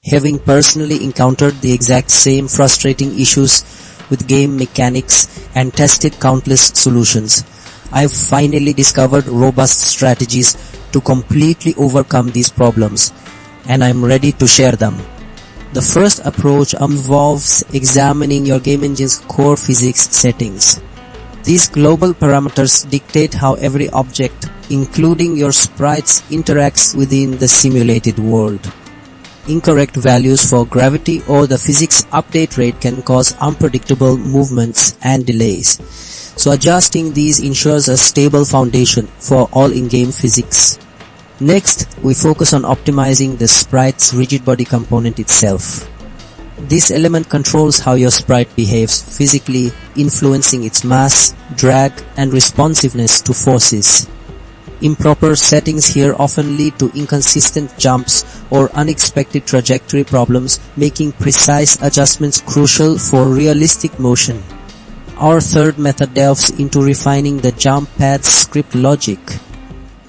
having personally encountered the exact same frustrating issues with game mechanics and tested countless solutions. I've finally discovered robust strategies to completely overcome these problems, and I'm ready to share them. The first approach involves examining your game engine's core physics settings. These global parameters dictate how every object, including your sprites, interacts within the simulated world. Incorrect values for gravity or the physics update rate can cause unpredictable movements and delays. So adjusting these ensures a stable foundation for all in-game physics. Next, we focus on optimizing the sprite's rigid body component itself. This element controls how your sprite behaves physically, influencing its mass, drag, and responsiveness to forces. Improper settings here often lead to inconsistent jumps or unexpected trajectory problems, making precise adjustments crucial for realistic motion. Our third method delves into refining the jump pad's script logic.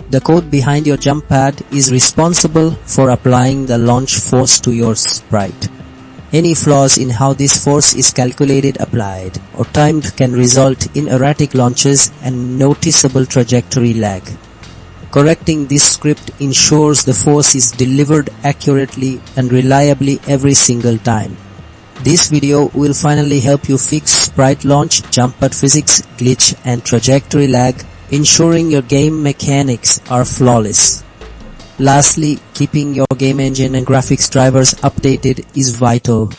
The code behind your jump pad is responsible for applying the launch force to your sprite. Any flaws in how this force is calculated, applied, or timed can result in erratic launches and noticeable trajectory lag. Correcting this script ensures the force is delivered accurately and reliably every single time. This video will finally help you fix sprite launch, jump pad physics, glitch, and trajectory lag, ensuring your game mechanics are flawless. Lastly, keeping your game engine and graphics drivers updated is vital.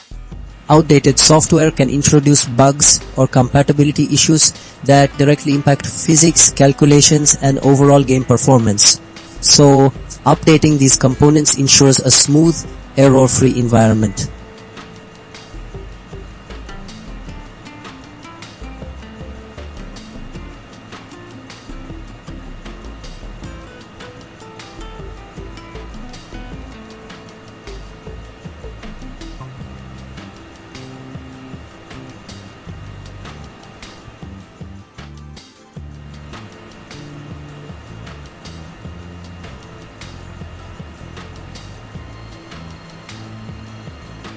Outdated software can introduce bugs or compatibility issues that directly impact physics, calculations, and overall game performance. So, updating these components ensures a smooth, error-free environment.